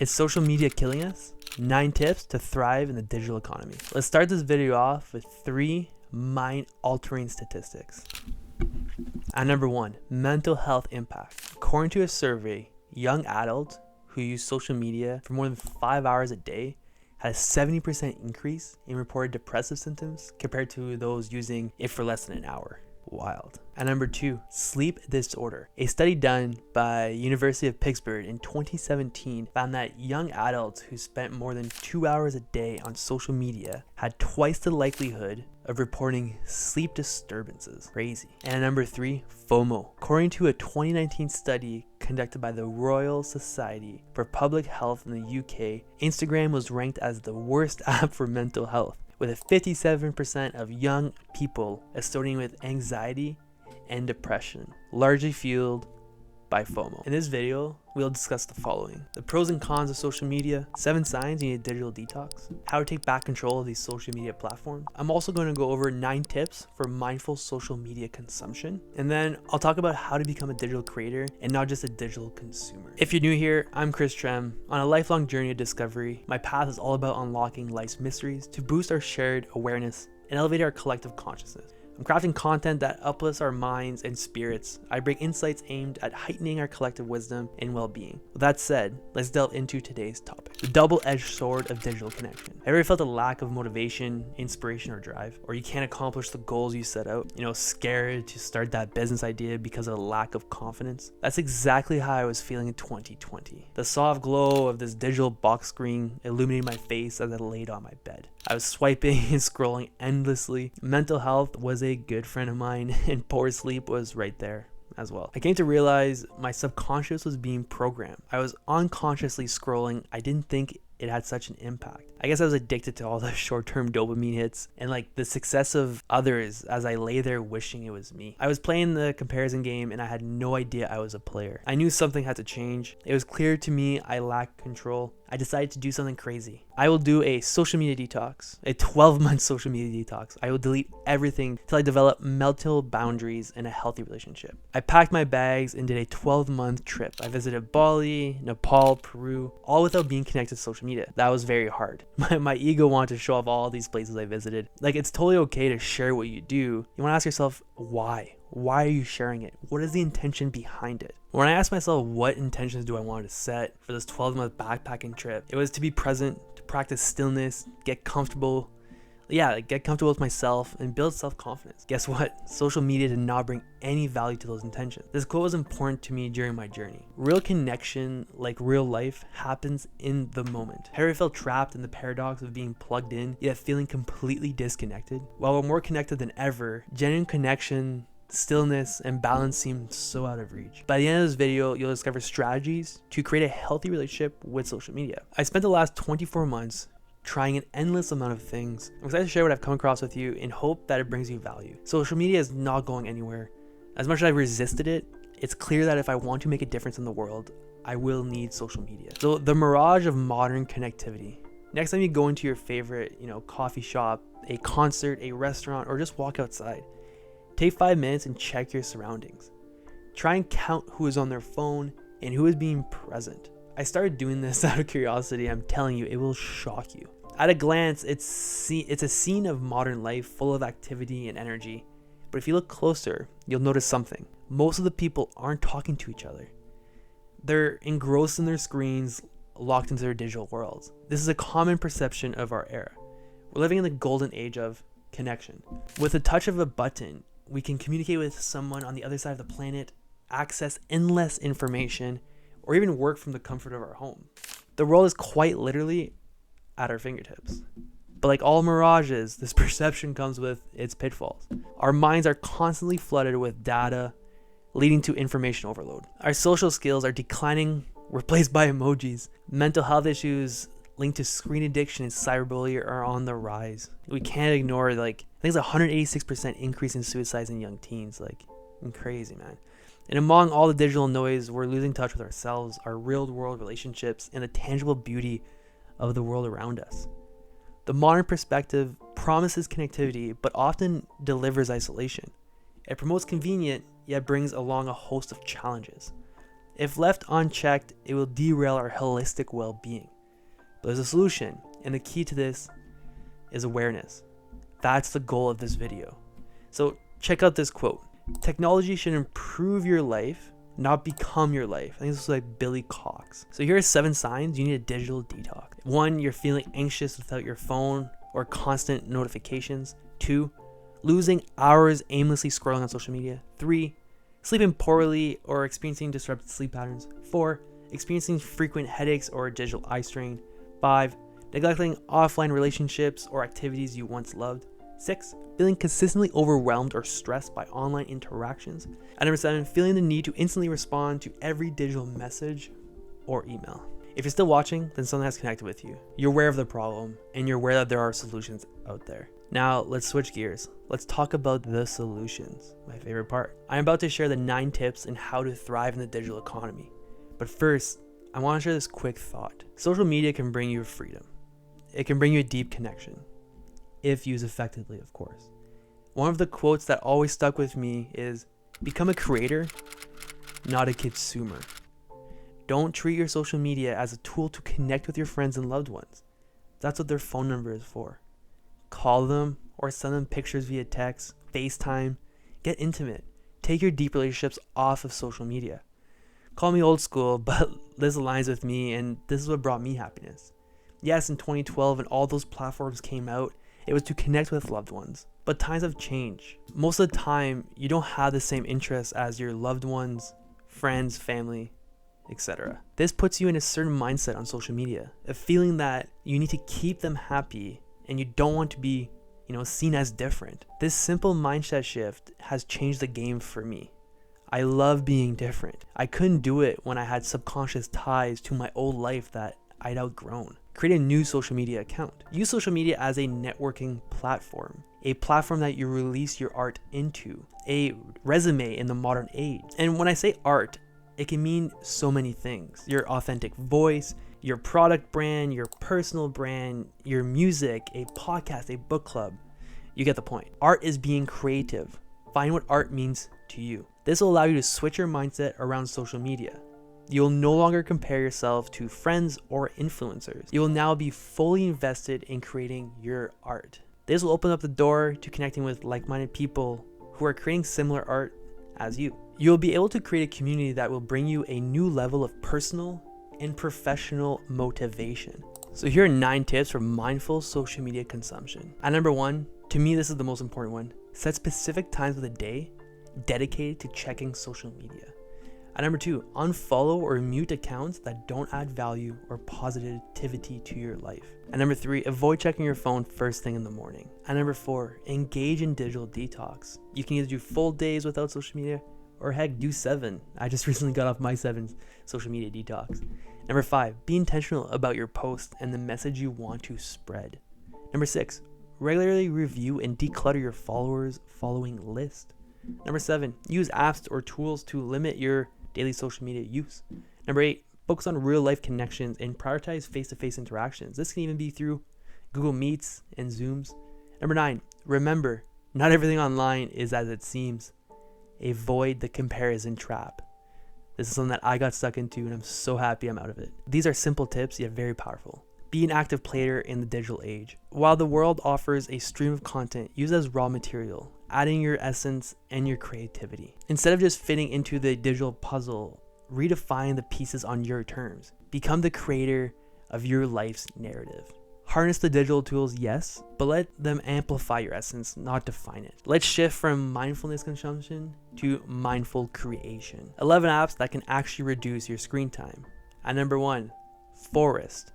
Is social media killing us? 9 tips to thrive in the digital economy. Let's start this video off with 3 mind-altering statistics. At number 1, mental health impact. According to a survey, young adults who use social media for more than 5 hours a day had a 70% increase in reported depressive symptoms compared to those using it for less than an hour. Wild. At number 2, sleep disorder. A study done by University of Pittsburgh in 2017 found that young adults who spent more than 2 hours a day on social media had twice the likelihood of reporting sleep disturbances. Crazy. And at number 3, FOMO. According to a 2019 study conducted by the Royal Society for Public Health in the UK, Instagram was ranked as the worst app for mental health, with a 57% of young people associating with anxiety and depression, largely fueled by FOMO. In this video, we'll discuss the following: the pros and cons of social media, 7 signs you need a digital detox, how to take back control of these social media platforms. I'm also going to go over 9 tips for mindful social media consumption, and then I'll talk about how to become a digital creator and not just a digital consumer. If you're new here, I'm Chris Trem. On a lifelong journey of discovery, my path is all about unlocking life's mysteries to boost our shared awareness and elevate our collective consciousness. I'm crafting content that uplifts our minds and spirits. I bring insights aimed at heightening our collective wisdom and well-being. With that said, let's delve into today's topic: the double-edged sword of digital connection. Have you ever felt a lack of motivation, inspiration, or drive? Or you can't accomplish the goals you set out? Scared to start that business idea because of a lack of confidence? That's exactly how I was feeling in 2020. The soft glow of this digital box screen illuminated my face as I laid on my bed. I was swiping and scrolling endlessly. Mental health was a good friend of mine, and poor sleep was right there as well. I came to realize my subconscious was being programmed. I was unconsciously scrolling. I didn't think it had such an impact. I guess I was addicted to all the short-term dopamine hits and the success of others as I lay there wishing it was me. I was playing the comparison game and I had no idea I was a player. I knew something had to change. It was clear to me I lacked control. I decided to do something crazy. I will do a social media detox, a 12-month social media detox. I will delete everything till I develop mental boundaries and a healthy relationship. I packed my bags and did a 12-month trip. I visited Bali, Nepal, Peru, all without being connected to social media. That was very hard. My ego wanted to show off all these places I visited. It's totally okay to share what you do. You want to ask yourself, why? Why are you sharing it? What is the intention behind it? When I asked myself what intentions do I want to set for this 12-month backpacking trip, it was to be present, to practice stillness, get comfortable. Get comfortable with myself and build self-confidence. Guess what? Social media did not bring any value to those intentions. This quote was important to me during my journey. Real connection, like real life, happens in the moment. Have you ever felt trapped in the paradox of being plugged in, yet feeling completely disconnected? While we're more connected than ever, genuine connection, stillness, and balance seem so out of reach. By the end of this video, you'll discover strategies to create a healthy relationship with social media. I spent the last 24 months trying an endless amount of things. I'm excited to share what I've come across with you in hope that it brings you value. Social media is not going anywhere. As much as I've resisted it, it's clear that if I want to make a difference in the world, I will need social media. So the mirage of modern connectivity. Next time you go into your favorite, coffee shop, a concert, a restaurant, or just walk outside, take 5 minutes and check your surroundings. Try and count who is on their phone and who is being present. I started doing this out of curiosity. I'm telling you, it will shock you. At a glance, it's a scene of modern life full of activity and energy. But if you look closer, you'll notice something. Most of the people aren't talking to each other. They're engrossed in their screens, locked into their digital worlds. This is a common perception of our era. We're living in the golden age of connection. With a touch of a button, we can communicate with someone on the other side of the planet, access endless information, or even work from the comfort of our home. The world is quite literally at our fingertips. But like all mirages, this perception comes with its pitfalls. Our minds are constantly flooded with data, leading to information overload. Our social skills are declining, replaced by emojis. Mental health issues linked to screen addiction and cyberbullying are on the rise. We can't ignore, I think it's a 186% increase in suicides in young teens. Crazy, man. And among all the digital noise, we're losing touch with ourselves, our real-world relationships, and the tangible beauty of the world around us. The modern perspective promises connectivity, but often delivers isolation. It promotes convenience, yet brings along a host of challenges. If left unchecked, it will derail our holistic well-being. But there's a solution, and the key to this is awareness. That's the goal of this video. So check out this quote. Technology should improve your life, not become your life. I think this was like Billy Cox. So here are 7 signs you need a digital detox. 1, you're feeling anxious without your phone or constant notifications. 2, losing hours aimlessly scrolling on social media. 3, sleeping poorly or experiencing disrupted sleep patterns. 4, experiencing frequent headaches or digital eye strain. 5, neglecting offline relationships or activities you once loved. 6, feeling consistently overwhelmed or stressed by online interactions. And number 7, feeling the need to instantly respond to every digital message or email. If you're still watching, then something has connected with you. You're aware of the problem, and you're aware that there are solutions out there. Now, let's switch gears. Let's talk about the solutions, my favorite part. I'm about to share the 9 tips on how to thrive in the digital economy. But first, I want to share this quick thought. Social media can bring you freedom. It can bring you a deep connection, if used effectively, of course. One of the quotes that always stuck with me is, become a creator, not a consumer. Don't treat your social media as a tool to connect with your friends and loved ones. That's what their phone number is for. Call them or send them pictures via text, FaceTime. Get intimate. Take your deep relationships off of social media. Call me old school, but this aligns with me, and this is what brought me happiness. Yes, in 2012, when all those platforms came out, it was to connect with loved ones. But times have changed. Most of the time, you don't have the same interests as your loved ones, friends, family, etc. This puts you in a certain mindset on social media, a feeling that you need to keep them happy and you don't want to be, seen as different. This simple mindset shift has changed the game for me. I love being different. I couldn't do it when I had subconscious ties to my old life that I'd outgrown. Create a new social media account. Use social media as a networking platform, a platform that you release your art into, a resume in the modern age. And when I say art, it can mean so many things. Your authentic voice, your product brand, your personal brand, your music, a podcast, a book club. You get the point. Art is being creative. Find what art means to you. This will allow you to switch your mindset around social media. You'll no longer compare yourself to friends or influencers. You will now be fully invested in creating your art. This will open up the door to connecting with like-minded people who are creating similar art as you. You'll be able to create a community that will bring you a new level of personal and professional motivation. So here are 9 tips for mindful social media consumption. At number 1, to me this is the most important one, set specific times of the day dedicated to checking social media. At number 2, unfollow or mute accounts that don't add value or positivity to your life. At number 3, avoid checking your phone first thing in the morning. At number 4, engage in digital detox. You can either do full days without social media, or heck, do 7. I just recently got off my 7 social media detox. Number 5, be intentional about your post and the message you want to spread. Number 6, regularly review and declutter your following list. Number 7, use apps or tools to limit your daily social media use. Number 8, focus on real life connections and prioritize face-to-face interactions. This can even be through Google Meets and Zooms. Number 9, remember, not everything online is as it seems. Avoid the comparison trap. This is something that I got stuck into, and I'm so happy I'm out of it. These are simple tips, yet very powerful. Be an active player in the digital age. While the world offers a stream of content, use it as raw material, adding your essence and your creativity. Instead of just fitting into the digital puzzle, redefine the pieces on your terms. Become the creator of your life's narrative. Harness the digital tools, yes, but let them amplify your essence, not define it. Let's shift from mindfulness consumption to mindful creation. 11 apps that can actually reduce your screen time. At number 1, Forest.